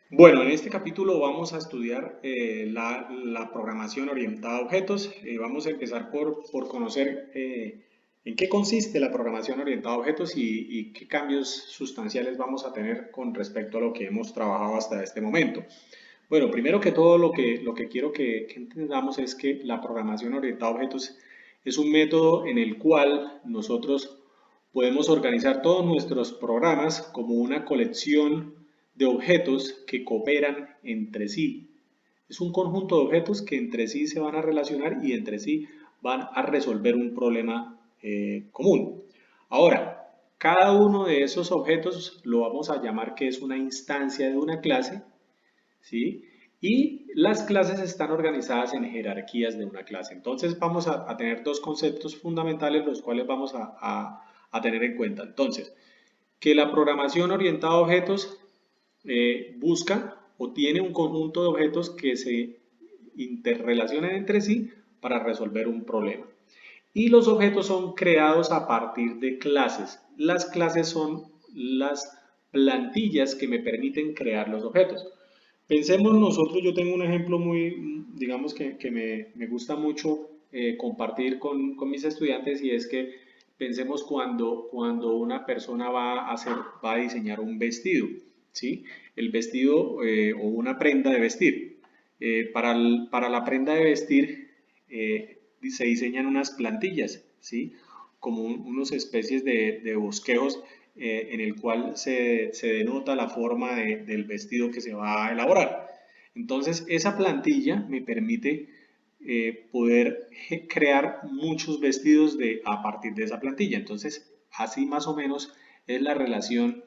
Bueno, en este capítulo vamos a estudiar la programación orientada a objetos. Vamos a empezar por conocer en qué consiste la programación orientada a objetos y qué cambios sustanciales vamos a tener con respecto a lo que hemos trabajado hasta este momento. Bueno, primero que todo lo que quiero que entendamos es que la programación orientada a objetos es un método en el cual nosotros podemos organizar todos nuestros programas como una colección de objetos que cooperan entre sí. Es un conjunto de objetos que entre sí se van a relacionar y entre sí van a resolver un problema común. Ahora, cada uno de esos objetos lo vamos a llamar que es una instancia de una clase, ¿sí? Y las clases están organizadas en jerarquías de una clase. Entonces vamos a tener dos conceptos fundamentales los cuales vamos a tener en cuenta. Entonces, que la programación orientada a objetos busca o tiene un conjunto de objetos que se interrelacionan entre sí para resolver un problema. Y los objetos son creados a partir de clases. Las clases son las plantillas que me permiten crear los objetos. Pensemos nosotros, yo tengo un ejemplo muy, digamos que me gusta mucho compartir con mis estudiantes y es que pensemos cuando una persona va a diseñar un vestido, ¿sí? El vestido o una prenda de vestir. Para la prenda de vestir se diseñan unas plantillas, ¿sí? Como unas especies de bosquejos en el cual se denota la forma del vestido que se va a elaborar. Entonces, esa plantilla me permite poder crear muchos vestidos a partir de esa plantilla. Entonces, así más o menos es la relación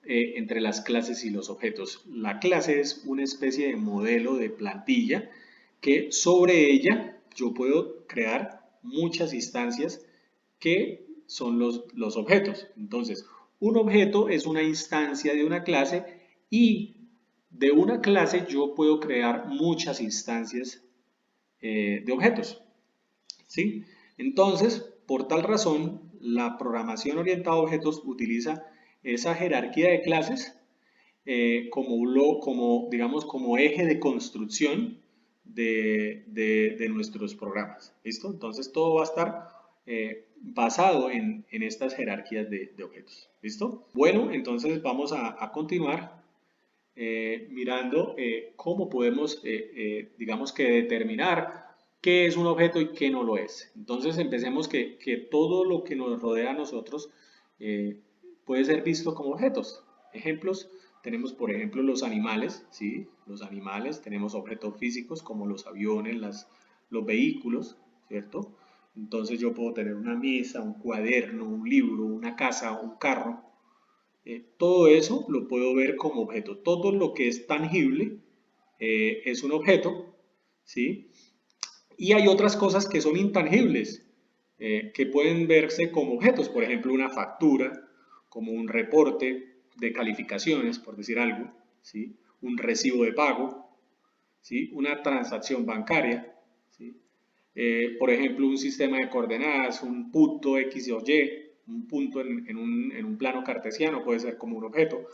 entre las clases y los objetos. La clase es una especie de modelo de plantilla que sobre ella yo puedo crear muchas instancias que son los objetos. Entonces, un objeto es una instancia de una clase y de una clase yo puedo crear muchas instancias de objetos, ¿sí? Entonces, por tal razón, la programación orientada a objetos utiliza esa jerarquía de clases digamos, como eje de construcción de nuestros programas. ¿Listo? Entonces todo va a estar basado en estas jerarquías de objetos. ¿Listo? Bueno, entonces vamos a continuar mirando cómo podemos, digamos que determinar qué es un objeto y qué no lo es. Entonces empecemos que todo lo que nos rodea a nosotros eh, puede ser visto como objetos. Ejemplos, tenemos por ejemplo los animales, ¿sí? Los animales, tenemos objetos físicos como los aviones, los vehículos, ¿cierto? Entonces yo puedo tener una mesa, un cuaderno, un libro, una casa, un carro. Todo eso lo puedo ver como objeto. Todo lo que es tangible es un objeto, ¿sí? Y hay otras cosas que son intangibles, que pueden verse como objetos. Por ejemplo, una factura, como un reporte de calificaciones, por decir algo, ¿sí? Un recibo de pago, ¿sí? Una transacción bancaria, ¿sí? Por ejemplo, un sistema de coordenadas, un punto X o Y, un punto en un plano cartesiano puede ser como un objeto.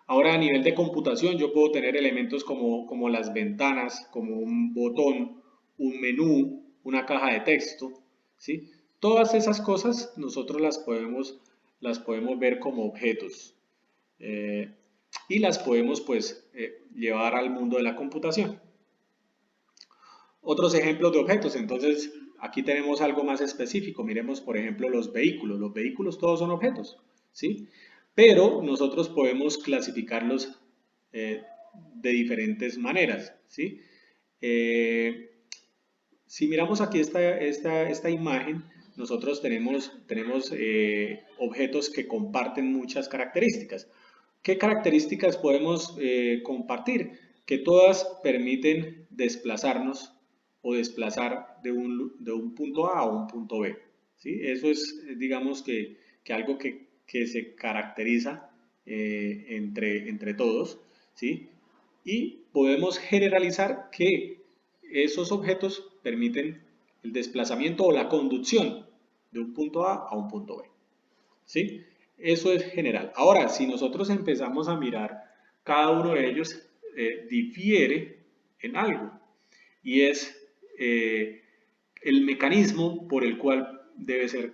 Ahora, a nivel de computación, yo puedo tener elementos como las ventanas, como un botón, un menú, una caja de texto, ¿sí? Todas esas cosas nosotros las podemos ver como objetos eh, y las podemos pues llevar al mundo de la computación. Otros ejemplos de objetos, entonces aquí tenemos algo más específico. Miremos, por ejemplo, los vehículos. Los vehículos todos son objetos, ¿sí? Pero nosotros podemos clasificarlos eh, de diferentes maneras, ¿sí? Eh, si miramos aquí esta imagen, nosotros tenemos objetos que comparten muchas características. ¿Qué características podemos compartir? Que todas permiten desplazarnos o desplazar de un punto A a un punto B. ¿Sí? Eso es, digamos que algo que se caracteriza entre todos. ¿Sí? Y podemos generalizar que esos objetos permiten el desplazamiento o la conducción de un punto A a un punto B. ¿sí? Eso es general. Ahora, si nosotros empezamos a mirar, cada uno de ellos difiere en algo y es el mecanismo por el cual debe ser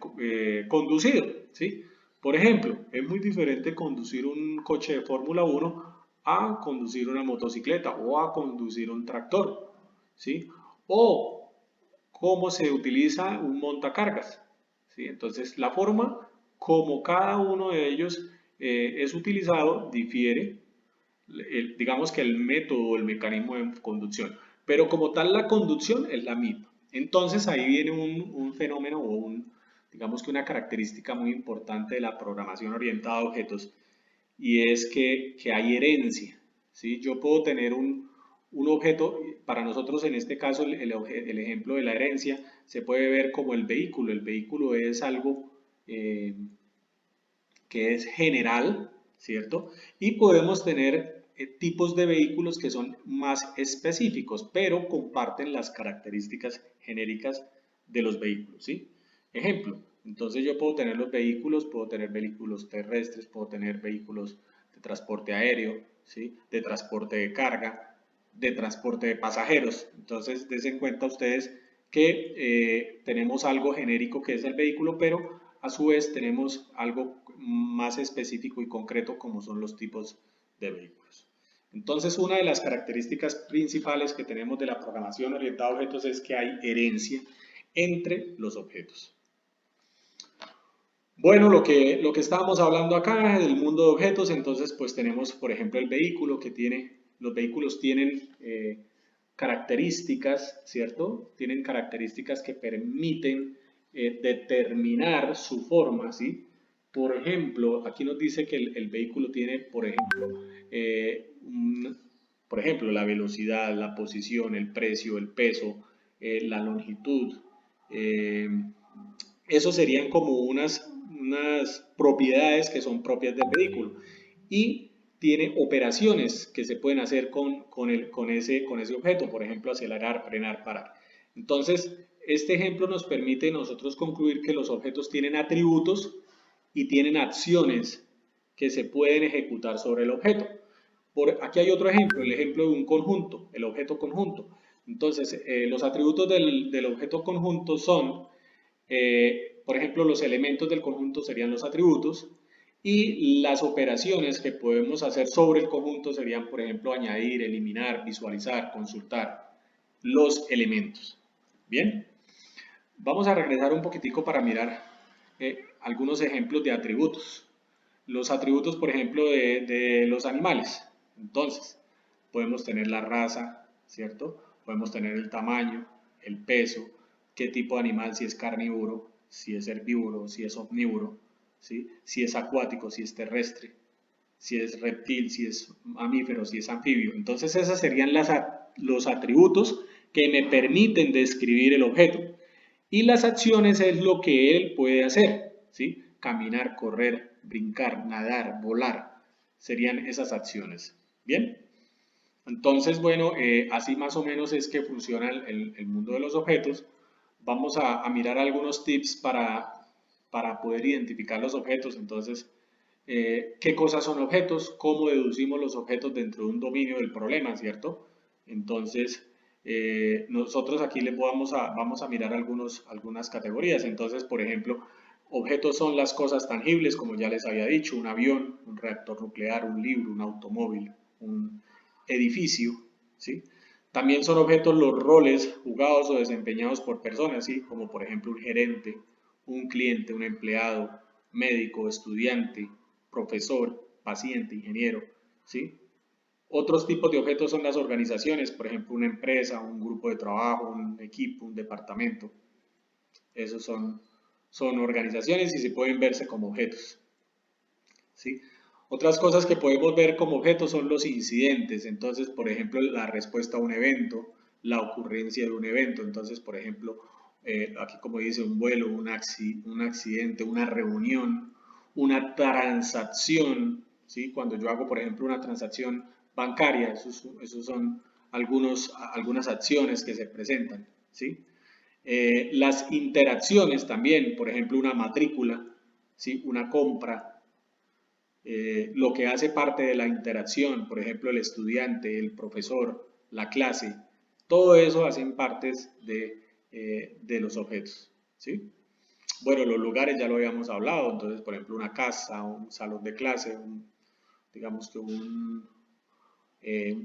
conducido, ¿sí? Por ejemplo, es muy diferente conducir un coche de Fórmula 1 a conducir una motocicleta o a conducir un tractor, ¿sí? O cómo se utiliza un montacargas, ¿sí? Entonces, la forma como cada uno de ellos es utilizado difiere, digamos que el método o el mecanismo de conducción, pero como tal la conducción es la misma. Entonces ahí viene un fenómeno o digamos que una característica muy importante de la programación orientada a objetos y es que hay herencia, ¿sí? Yo puedo tener un objeto, para nosotros en este caso el ejemplo de la herencia se puede ver como el vehículo es algo que es general, ¿cierto? Y podemos tener tipos de vehículos que son más específicos, pero comparten las características genéricas de los vehículos, ¿sí? Ejemplo, entonces yo puedo tener vehículos terrestres, puedo tener vehículos de transporte aéreo, ¿sí? De transporte de carga, de transporte de pasajeros. Entonces, den en cuenta ustedes que tenemos algo genérico que es el vehículo, pero a su vez tenemos algo más específico y concreto como son los tipos de vehículos. Entonces, una de las características principales que tenemos de la programación orientada a objetos es que hay herencia entre los objetos. Bueno, lo que estábamos hablando acá del mundo de objetos, entonces pues tenemos, por ejemplo, el vehículo los vehículos tienen características, ¿cierto? Tienen características que permiten determinar su forma, ¿sí? Por ejemplo, aquí nos dice que el vehículo tiene, por ejemplo, la velocidad, la posición, el precio, el peso, la longitud. Eh, Esos serían como unas propiedades que son propias del vehículo. Y tiene operaciones que se pueden hacer con ese objeto, por ejemplo, acelerar, frenar, parar. Entonces, este ejemplo nos permite nosotros concluir que los objetos tienen atributos y tienen acciones que se pueden ejecutar sobre el objeto. Aquí hay otro ejemplo, el ejemplo de un conjunto, el objeto conjunto. Entonces, los atributos del objeto conjunto son, por ejemplo, los elementos del conjunto serían los atributos y las operaciones que podemos hacer sobre el conjunto serían, por ejemplo, añadir, eliminar, visualizar, consultar los elementos. Bien, vamos a regresar un poquitico para mirar algunos ejemplos de atributos. Los atributos, por ejemplo, de los animales. Entonces, podemos tener la raza, ¿cierto? Podemos tener el tamaño, el peso, qué tipo de animal, si es carnívoro, si es herbívoro, si es omnívoro, ¿sí? Si es acuático, si es terrestre, si es reptil, si es mamífero, si es anfibio. Entonces, esos serían los atributos que me permiten describir el objeto. Y las acciones es lo que él puede hacer, ¿sí? Caminar, correr, brincar, nadar, volar, serían esas acciones. Bien, entonces, bueno, así más o menos es que funciona el mundo de los objetos. Vamos a mirar algunos tips para poder identificar los objetos. Entonces, ¿qué cosas son objetos? ¿Cómo deducimos los objetos dentro de un dominio del problema, ¿cierto? Entonces, nosotros aquí vamos a mirar algunas categorías. Entonces, por ejemplo, objetos son las cosas tangibles, como ya les había dicho, un avión, un reactor nuclear, un libro, un automóvil, un edificio, ¿sí? También son objetos los roles jugados o desempeñados por personas, ¿sí? Como por ejemplo un gerente, un cliente, un empleado, médico, estudiante, profesor, paciente, ingeniero, ¿sí? Otros tipos de objetos son las organizaciones, por ejemplo, una empresa, un grupo de trabajo, un equipo, un departamento. Esos son organizaciones y se pueden verse como objetos, ¿sí? Otras cosas que podemos ver como objetos son los incidentes. Entonces, por ejemplo, la respuesta a un evento, la ocurrencia de un evento. Entonces, por ejemplo, aquí como dice, un vuelo, un accidente, una reunión, una transacción, ¿sí? Cuando yo hago, por ejemplo, una transacción bancaria, esos son algunas acciones que se presentan, ¿sí? Las interacciones también, por ejemplo, una matrícula, ¿sí? Una compra, lo que hace parte de la interacción, por ejemplo, el estudiante, el profesor, la clase, todo eso hacen partes de los objetos, ¿sí? Bueno, los lugares ya lo habíamos hablado, entonces, por ejemplo, una casa, un salón de clase, digamos que un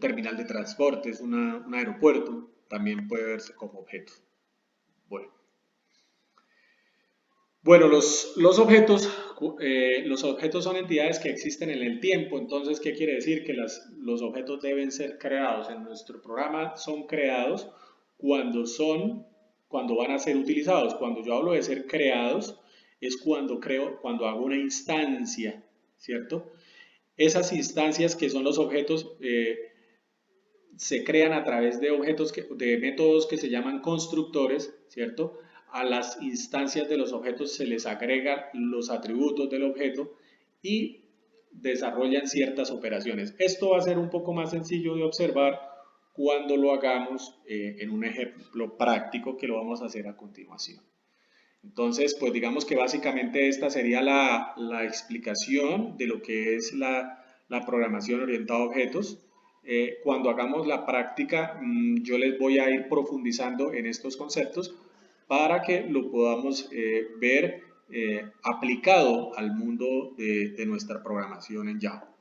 terminal de transportes, un aeropuerto, también puede verse como objeto. Bueno, bueno los objetos son entidades que existen en el tiempo, entonces, ¿qué quiere decir? Que los objetos deben ser creados. En nuestro programa son creados cuando cuando van a ser utilizados. Cuando yo hablo de ser creados, es cuando hago una instancia, ¿cierto? Esas instancias que son los objetos se crean a través de de métodos que se llaman constructores, ¿cierto? A las instancias de los objetos se les agregan los atributos del objeto y desarrollan ciertas operaciones. Esto va a ser un poco más sencillo de observar cuando lo hagamos en un ejemplo práctico que lo vamos a hacer a continuación. Entonces, pues digamos que básicamente esta sería la explicación de lo que es la programación orientada a objetos. Cuando hagamos la práctica, yo les voy a ir profundizando en estos conceptos para que lo podamos ver aplicado al mundo de nuestra programación en Java.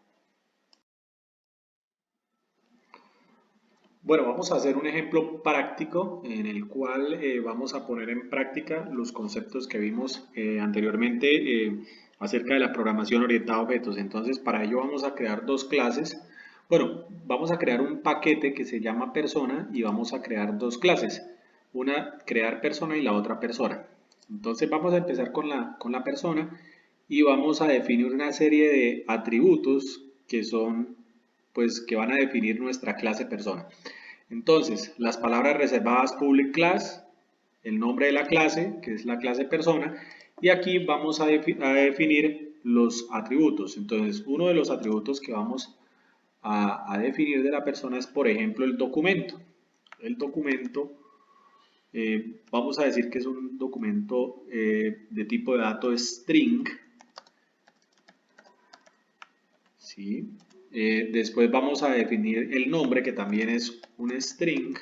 Bueno, vamos a hacer un ejemplo práctico en el cual vamos a poner en práctica los conceptos que vimos anteriormente acerca de la programación orientada a objetos. Entonces, para ello vamos a crear dos clases. Bueno, vamos a crear un paquete que se llama persona y vamos a crear dos clases. Una, crear persona y la otra persona. Entonces, vamos a empezar con la persona y vamos a definir una serie de atributos que son, pues, que van a definir nuestra clase persona. Entonces, las palabras reservadas public class, el nombre de la clase, que es la clase persona, y aquí vamos a definir los atributos. Entonces, uno de los atributos que vamos a definir de la persona es, por ejemplo, el documento. El documento, vamos a decir que es un documento de tipo de dato string, ¿sí? Después vamos a definir el nombre, que también es un string.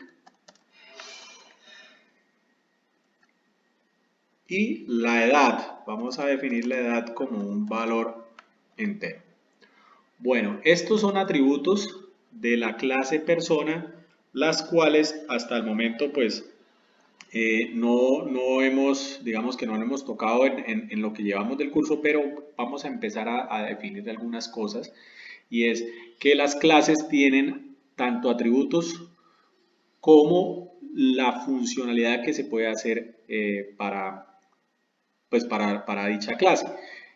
Y la edad, vamos a definir la edad como un valor entero. Bueno, estos son atributos de la clase persona, las cuales hasta el momento pues no hemos, digamos que no hemos tocado en lo que llevamos del curso, pero vamos a empezar a definir algunas cosas, y es que las clases tienen tanto atributos como la funcionalidad que se puede hacer para dicha clase.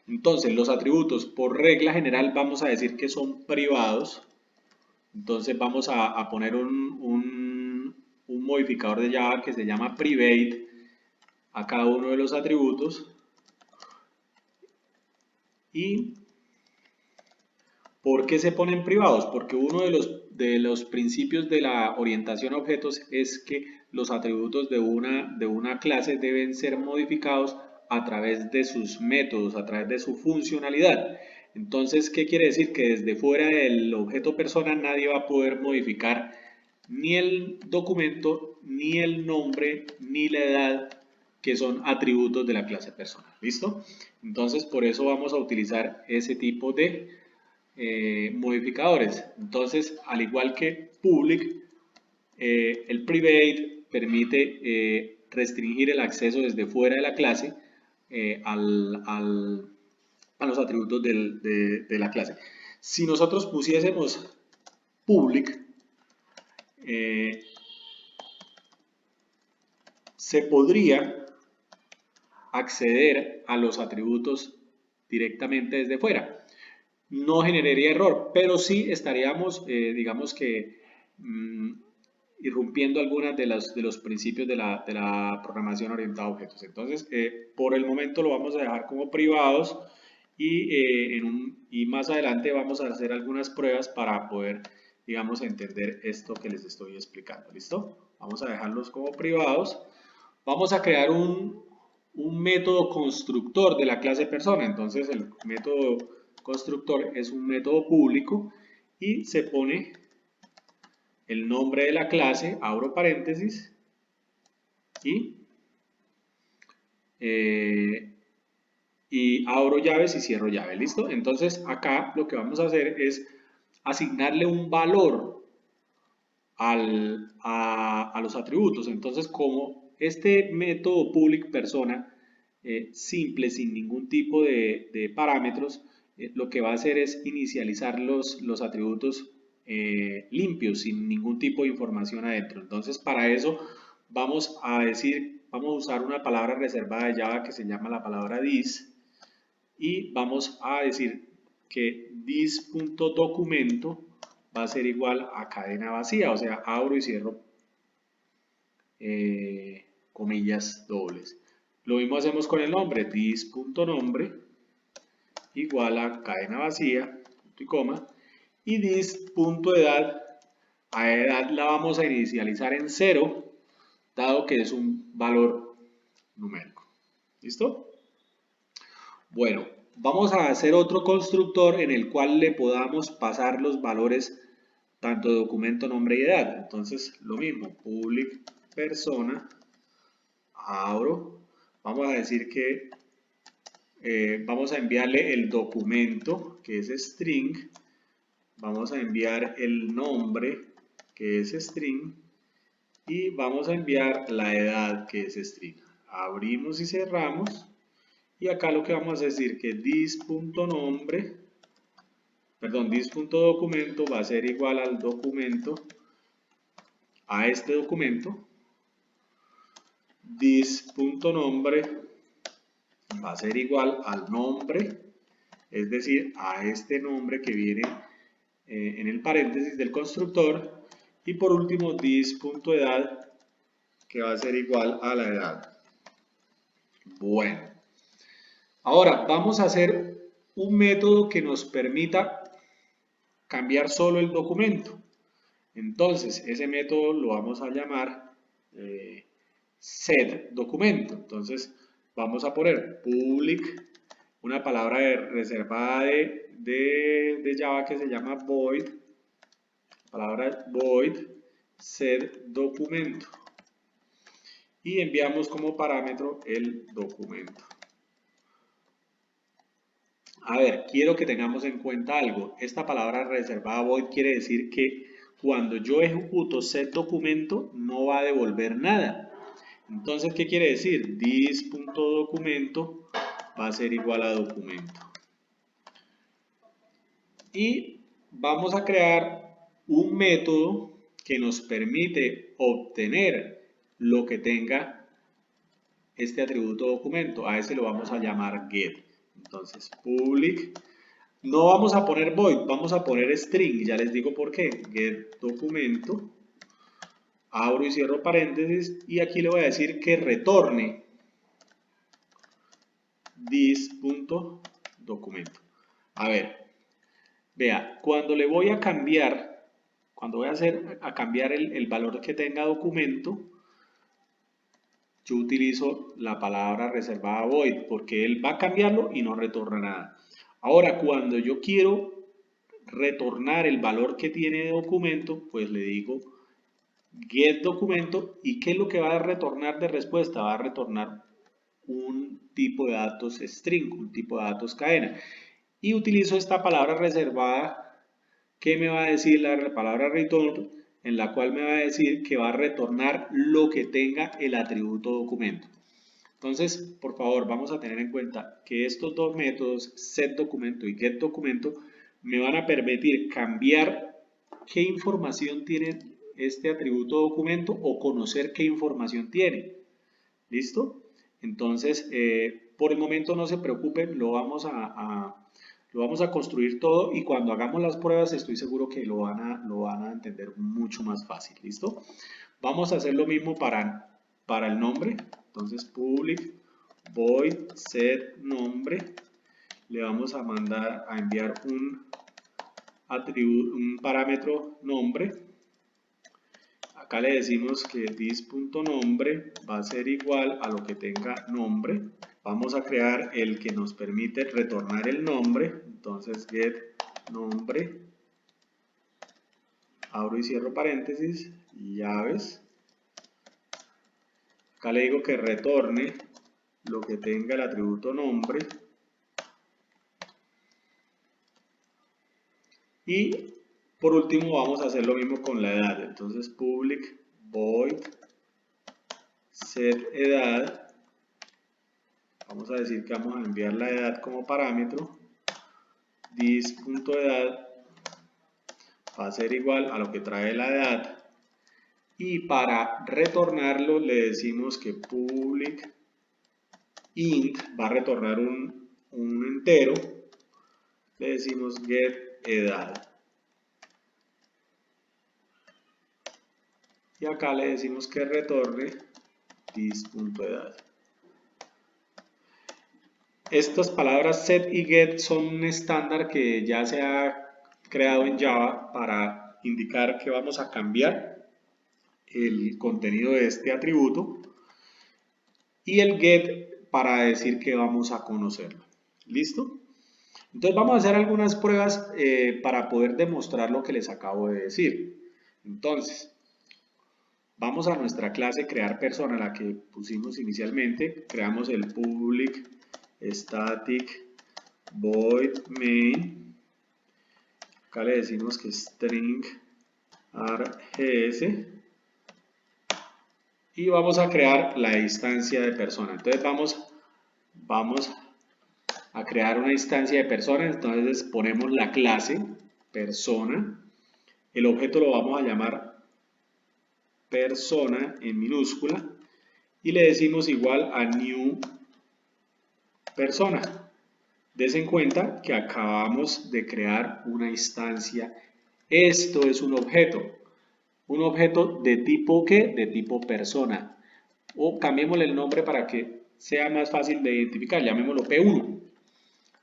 Entonces, los atributos, por regla general, vamos a decir que son privados. Entonces, vamos a poner un modificador de Java que se llama private a cada uno de los atributos. ¿Y por qué se ponen privados? Porque uno de los principios de la orientación a objetos es que los atributos de una clase deben ser modificados a través de sus métodos, a través de su funcionalidad. Entonces, ¿qué quiere decir? Que desde fuera del objeto persona nadie va a poder modificar ni el documento, ni el nombre, ni la edad, que son atributos de la clase persona. ¿Listo? Entonces, por eso vamos a utilizar ese tipo de modificadores. Entonces, al igual que public, el private permite restringir el acceso desde fuera de la clase a los atributos de la clase. Si nosotros pusiésemos public, se podría acceder a los atributos directamente desde fuera. No generaría error, pero sí estaríamos, digamos que, irrumpiendo algunas de los principios de la programación orientada a objetos. Entonces, por el momento lo vamos a dejar como privados y más adelante vamos a hacer algunas pruebas para poder, digamos, entender esto que les estoy explicando. ¿Listo? Vamos a dejarlos como privados. Vamos a crear un método constructor de la clase persona. Entonces el método constructor es un método público y se pone el nombre de la clase, abro paréntesis, eh, y abro llaves y cierro llave, ¿listo? Entonces acá lo que vamos a hacer es asignarle un valor a los atributos. Entonces, como este método public persona simple, sin ningún tipo de parámetros, lo que va a hacer es inicializar los atributos limpios, sin ningún tipo de información adentro. Entonces, para eso vamos a usar una palabra reservada de Java que se llama la palabra this, y vamos a decir que this.documento va a ser igual a cadena vacía, o sea, abro y cierro comillas dobles. Lo mismo hacemos con el nombre, this.nombre igual a cadena vacía, punto y coma, y this.edad, a edad la vamos a inicializar en 0, dado que es un valor numérico. ¿Listo? Bueno, vamos a hacer otro constructor en el cual le podamos pasar los valores tanto de documento, nombre y edad. Entonces, lo mismo, public persona, abro, vamos a decir que vamos a enviarle el documento, que es string, vamos a enviar el nombre, que es string, y vamos a enviar la edad, que es string. Abrimos y cerramos, y acá lo que vamos a decir que this.nombre, perdón, this.documento va a ser igual al documento, a este documento, this.nombre va a ser igual al nombre, es decir, a este nombre que viene en el paréntesis del constructor, y por último this.edad, que va a ser igual a la edad. Bueno, ahora vamos a hacer un método que nos permita cambiar solo el documento. Entonces, ese método lo vamos a llamar setDocumento. Entonces, vamos a poner public, una palabra reservada de Java que se llama void, palabra void, setDocumento. Y enviamos como parámetro el documento. A ver, quiero que tengamos en cuenta algo. Esta palabra reservada void quiere decir que cuando yo ejecuto setDocumento no va a devolver nada. Entonces, ¿qué quiere decir? This.documento va a ser igual a documento. Y vamos a crear un método que nos permite obtener lo que tenga este atributo documento. A ese lo vamos a llamar get. Entonces, public, no vamos a poner void, vamos a poner string. Ya les digo por qué. Get documento, abro y cierro paréntesis, y aquí le voy a decir que retorne this.documento. A ver, vea, cuando le voy a cambiar, cuando voy a cambiar el valor que tenga documento, yo utilizo la palabra reservada void, porque él va a cambiarlo y no retorna nada. Ahora, cuando yo quiero retornar el valor que tiene de documento, pues le digo get documento, y ¿qué es lo que va a retornar de respuesta? Va a retornar un tipo de datos string, un tipo de datos cadena. Y utilizo esta palabra reservada que me va a decir la palabra return, en la cual me va a decir que va a retornar lo que tenga el atributo documento. Entonces, por favor, vamos a tener en cuenta que estos dos métodos, setDocumento y getDocumento, me van a permitir cambiar qué información tiene este atributo documento o conocer qué información tiene. ¿Listo? Entonces, por el momento no se preocupen, lo vamos a construir todo, y cuando hagamos las pruebas estoy seguro que lo van a entender mucho más fácil. ¿Listo? Vamos a hacer lo mismo para el nombre. Entonces, public void set nombre, le vamos a enviar un parámetro nombre. Acá le decimos que this.nombre va a ser igual a lo que tenga nombre. Vamos a crear el que nos permite retornar el nombre. Entonces get nombre, abro y cierro paréntesis, llaves. Acá le digo que retorne lo que tenga el atributo nombre. Y por último vamos a hacer lo mismo con la edad. Entonces public void set edad. Vamos a decir que vamos a enviar la edad como parámetro. This.edad va a ser igual a lo que trae la edad. Y para retornarlo le decimos que public int va a retornar un entero. Le decimos get edad. Y acá le decimos que retorne this.edad. Estas palabras set y get son un estándar que ya se ha creado en Java para indicar que vamos a cambiar el contenido de este atributo, y el get para decir que vamos a conocerlo. ¿Listo? Entonces vamos a hacer algunas pruebas para poder demostrar lo que les acabo de decir. Entonces, vamos a nuestra clase crear persona, la que pusimos inicialmente. Creamos el public static void main. Acá le decimos que string args. Y vamos a crear la instancia de persona. Entonces vamos a crear una instancia de persona. Entonces ponemos la clase persona. El objeto lo vamos a llamar persona en minúscula. Y le decimos igual a new persona. Desen cuenta que acabamos de crear una instancia. Esto es un objeto. Un objeto de tipo ¿qué? De tipo persona. O cambiémosle el nombre para que sea más fácil de identificar. Llamémoslo P1.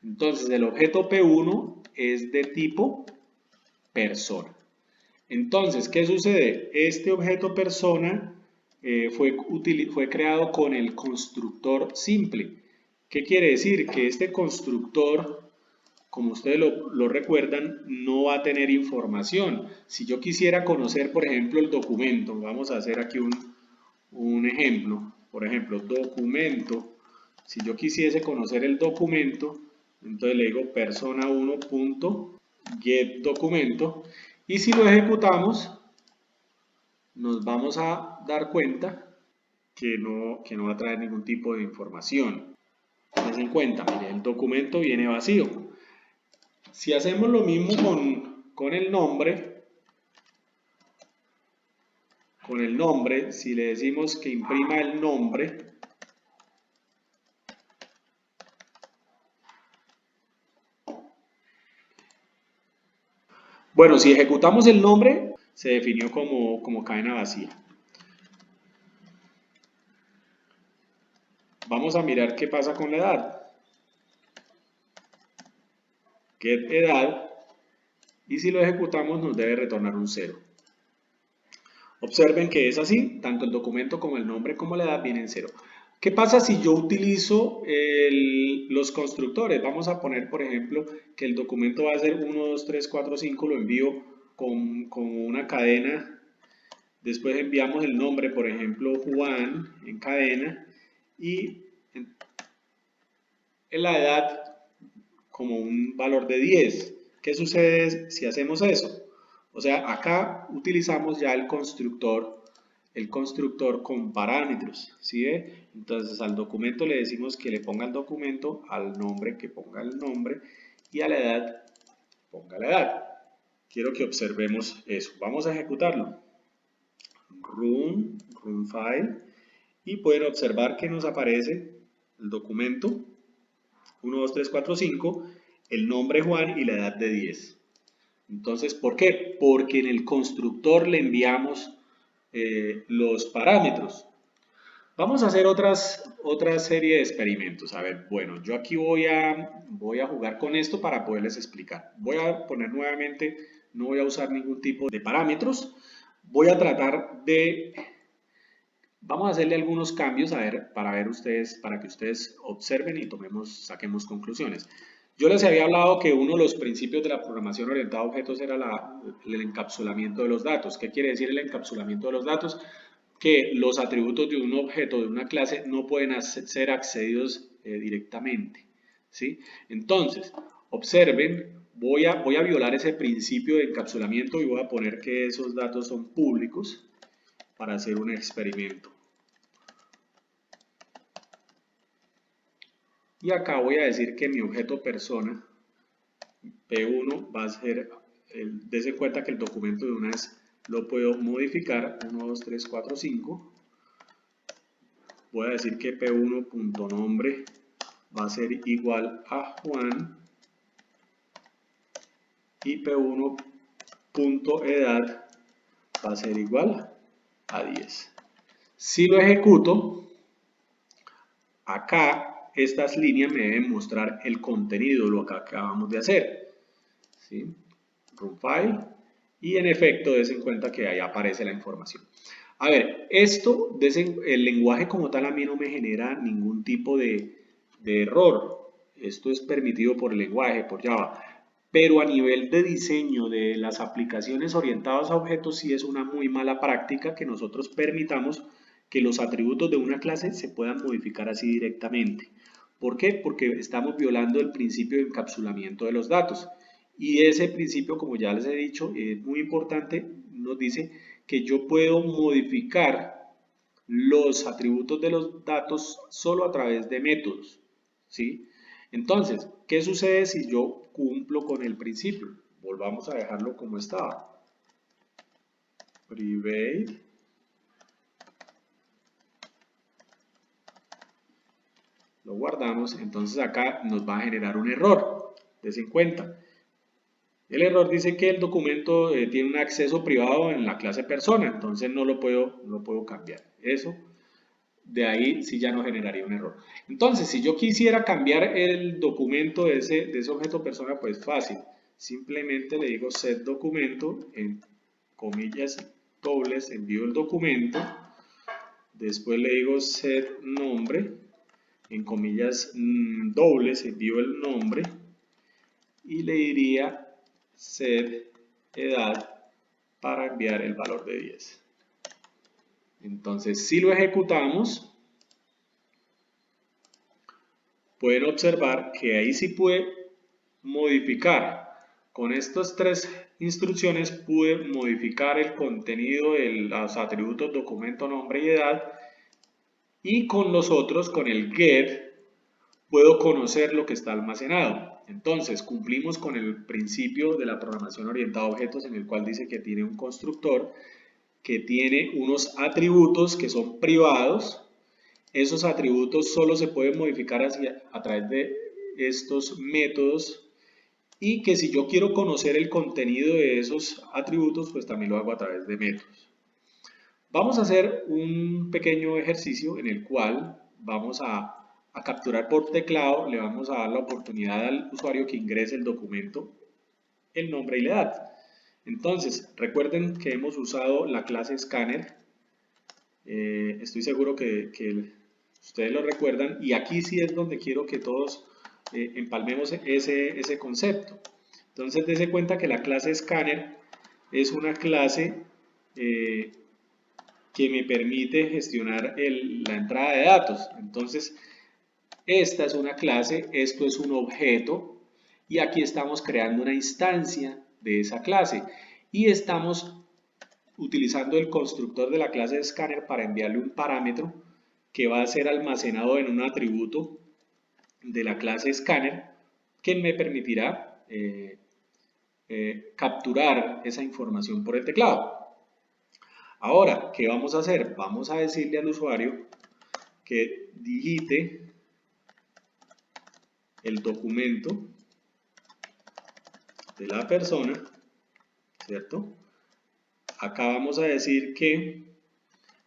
Entonces el objeto P1 es de tipo persona. Entonces, ¿qué sucede? Este objeto persona fue creado con el constructor simple. ¿Qué quiere decir? Que este constructor, como ustedes lo recuerdan, no va a tener información. Si yo quisiera conocer, por ejemplo, el documento, vamos a hacer aquí un ejemplo. Por ejemplo, documento. Si yo quisiese conocer el documento, entonces le digo persona1.getDocumento. Y si lo ejecutamos, nos vamos a dar cuenta que no va a traer ningún tipo de información. Tengan en cuenta, mire, el documento viene vacío. Si hacemos lo mismo con el nombre, si le decimos que imprima el nombre, bueno, si ejecutamos el nombre, se definió como cadena vacía. Vamos a mirar qué pasa con la edad. Get edad, y si lo ejecutamos nos debe retornar un 0. Observen que es así, tanto el documento como el nombre como la edad vienen 0. ¿Qué pasa si yo utilizo los constructores? Vamos a poner, por ejemplo, que el documento va a ser 1, 2, 3, 4, 5, lo envío con una cadena. Después enviamos el nombre, por ejemplo, Juan, en cadena, y en la edad como un valor de 10. ¿Qué sucede si hacemos eso? O sea, acá utilizamos ya el constructor con parámetros, ¿sí ve? Entonces al documento le decimos que le ponga el documento, al nombre que ponga el nombre, y a la edad ponga la edad. Quiero que observemos eso. Vamos a ejecutarlo. Run file, y pueden observar que nos aparece el documento 1, 2, 3, 4, 5, el nombre Juan y la edad de 10. Entonces, ¿por qué? Porque en el constructor le enviamos los parámetros. Vamos a hacer otra serie de experimentos. A ver, bueno, yo aquí voy a jugar con esto para poderles explicar. Voy a poner nuevamente, no voy a usar ningún tipo de parámetros. voy a tratar de, vamos a hacerle algunos cambios a ver, para que ustedes observen y saquemos conclusiones. Yo les había hablado que uno de los principios de la programación orientada a objetos era el encapsulamiento de los datos. ¿Qué quiere decir el encapsulamiento de los datos? Que los atributos de un objeto, de una clase, no pueden ser accedidos directamente, ¿sí? Entonces, observen, voy a violar ese principio de encapsulamiento y voy a poner que esos datos son públicos para hacer un experimento. Y acá voy a decir que mi objeto persona P1 va a ser, dense cuenta que el documento de una vez lo puedo modificar, 1, 2, 3, 4, 5. Voy a decir que P1.nombre va a ser igual a Juan y P1.edad va a ser igual a 10. Si lo ejecuto, acá estas líneas me deben mostrar el contenido de lo que acabamos de hacer, ¿sí? Run file, y en efecto des en cuenta que ahí aparece la información. A ver, el lenguaje como tal a mí no me genera ningún tipo de error. Esto es permitido por el lenguaje, por Java. Pero a nivel de diseño de las aplicaciones orientadas a objetos sí es una muy mala práctica que nosotros permitamos que los atributos de una clase se puedan modificar así directamente. ¿Por qué? Porque estamos violando el principio de encapsulamiento de los datos. Y ese principio, como ya les he dicho, es muy importante, nos dice que yo puedo modificar los atributos de los datos solo a través de métodos, ¿sí? Entonces, ¿qué sucede si yo cumplo con el principio? Volvamos a dejarlo como estaba. Private. Lo guardamos, entonces acá nos va a generar un error. Dense cuenta. El error dice que el documento tiene un acceso privado en la clase persona, entonces no lo puedo cambiar. Eso, de ahí sí ya no generaría un error. Entonces, si yo quisiera cambiar el documento de ese objeto persona, pues fácil. Simplemente le digo set documento, en comillas dobles envío el documento. Después le digo set nombre, en comillas dobles envío el nombre. Y le diría set edad para enviar el valor de 10. Entonces, si lo ejecutamos, pueden observar que ahí sí pude modificar. Con estas tres instrucciones pude modificar el contenido de los atributos documento, nombre y edad. Y con los otros, con el get, puedo conocer lo que está almacenado. Entonces, cumplimos con el principio de la programación orientada a objetos en el cual dice que tiene un constructor que tiene unos atributos que son privados. Esos atributos solo se pueden modificar a través de estos métodos y que si yo quiero conocer el contenido de esos atributos, pues también lo hago a través de métodos. Vamos a hacer un pequeño ejercicio en el cual vamos a capturar por teclado, le vamos a dar la oportunidad al usuario que ingrese el documento, el nombre y la edad. Entonces, recuerden que hemos usado la clase Scanner, estoy seguro que ustedes lo recuerdan, y aquí sí es donde quiero que todos empalmemos ese concepto. Entonces, dense cuenta que la clase Scanner es una clase que me permite gestionar la entrada de datos. Entonces, esta es una clase, esto es un objeto y aquí estamos creando una instancia de esa clase y estamos utilizando el constructor de la clase de Scanner para enviarle un parámetro que va a ser almacenado en un atributo de la clase Scanner que me permitirá capturar esa información por el teclado. Ahora, ¿qué vamos a hacer? Vamos a decirle al usuario que digite el documento de la persona, ¿cierto? Acá vamos a decir que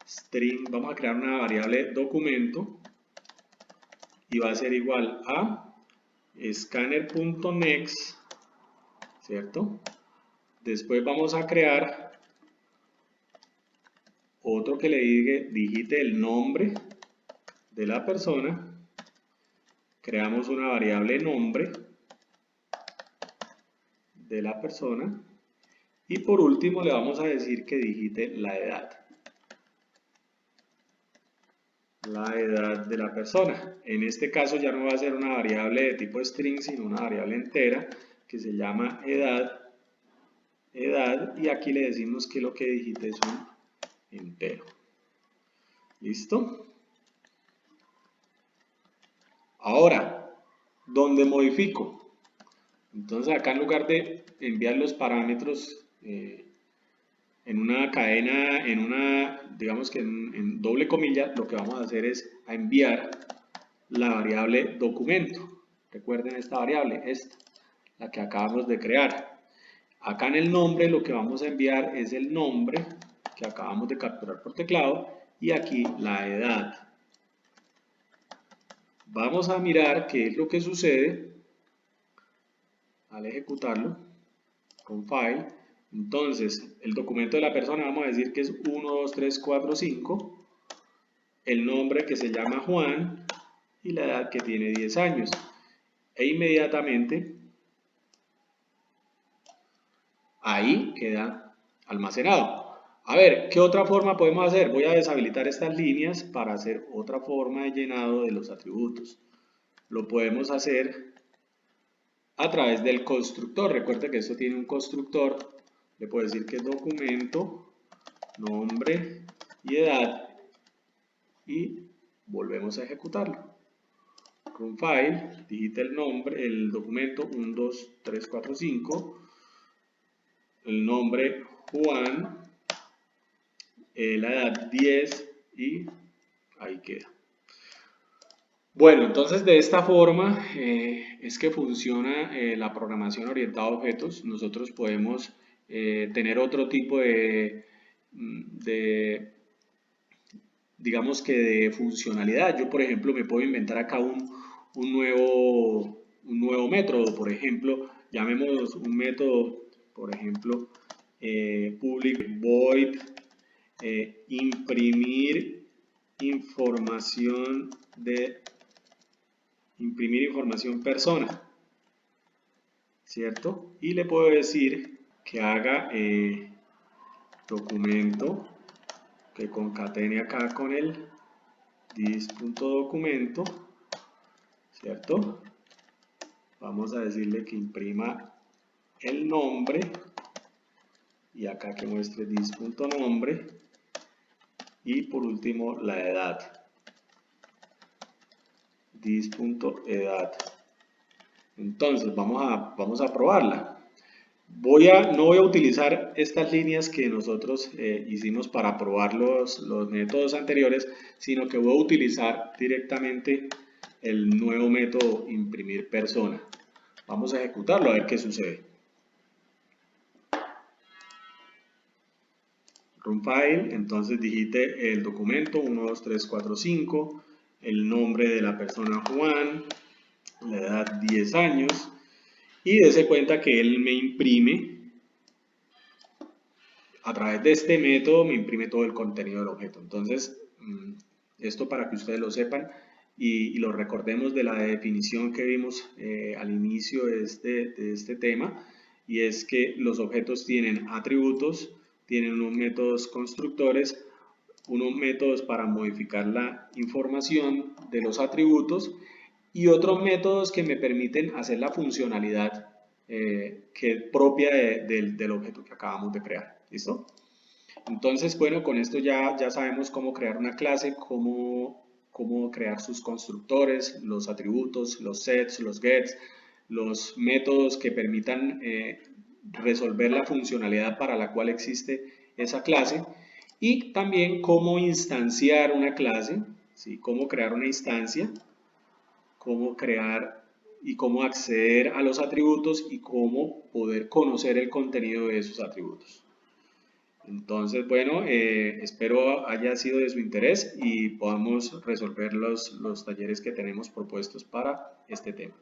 string, vamos a crear una variable documento y va a ser igual a scanner.next, ¿cierto? Después vamos a crear otro que le digite el nombre de la persona. Creamos una variable nombre de la persona. Y por último le vamos a decir que digite la edad. La edad de la persona. En este caso ya no va a ser una variable de tipo string, sino una variable entera que se llama edad. Y aquí le decimos que lo que digite es un entero. ¿Listo? Ahora, ¿dónde modifico? Entonces acá en lugar de enviar los parámetros en una cadena, digamos que en doble comilla, lo que vamos a hacer es a enviar la variable documento. Recuerden esta variable, esta, la que acabamos de crear. Acá en el nombre lo que vamos a enviar es el nombre que acabamos de capturar por teclado y aquí la edad. Vamos a mirar qué es lo que sucede al ejecutarlo con file. Entonces, el documento de la persona vamos a decir que es 1, 2, 3, 4, 5. El nombre que se llama Juan y la edad que tiene 10 años. E inmediatamente ahí queda almacenado. A ver, ¿qué otra forma podemos hacer? Voy a deshabilitar estas líneas para hacer otra forma de llenado de los atributos. Lo podemos hacer a través del constructor. Recuerde que esto tiene un constructor. Le puedo decir que es documento, nombre y edad. Y volvemos a ejecutarlo. Run file, digita el nombre, el documento 1, 2, 3, 4, 5. El nombre Juan. La edad 10 y ahí queda. Bueno, entonces de esta forma es que funciona la programación orientada a objetos. Nosotros podemos tener otro tipo digamos que de funcionalidad. Yo, por ejemplo, me puedo inventar acá un nuevo método. Por ejemplo, llamemos un método, por ejemplo, public void imprimir información persona, ¿cierto? Y le puedo decir que haga documento, que concatene acá con el dis.documento, ¿cierto? Vamos a decirle que imprima el nombre y acá que muestre dis.nombre y por último la edad. dis.edad. Entonces vamos a probarla. No voy a utilizar estas líneas que nosotros hicimos para probar los métodos anteriores, sino que voy a utilizar directamente el nuevo método imprimir persona. Vamos a ejecutarlo a ver qué sucede. Run file, entonces digite el documento 1, 2, 3, 4, 5, el nombre de la persona Juan, la edad 10 años y dése cuenta que él me imprime, a través de este método me imprime todo el contenido del objeto. Entonces, esto para que ustedes lo sepan y lo recordemos de la definición que vimos al inicio de este tema, y es que los objetos tienen atributos, tienen unos métodos constructores, unos métodos para modificar la información de los atributos y otros métodos que me permiten hacer la funcionalidad propia del objeto que acabamos de crear. ¿Listo? Entonces, bueno, con esto ya sabemos cómo crear una clase, cómo crear sus constructores, los atributos, los sets, los gets, los métodos que permitan resolver la funcionalidad para la cual existe esa clase y también cómo instanciar una clase, ¿sí? Cómo crear una instancia, cómo crear y cómo acceder a los atributos y cómo poder conocer el contenido de esos atributos. Entonces, bueno, espero haya sido de su interés y podamos resolver los talleres que tenemos propuestos para este tema.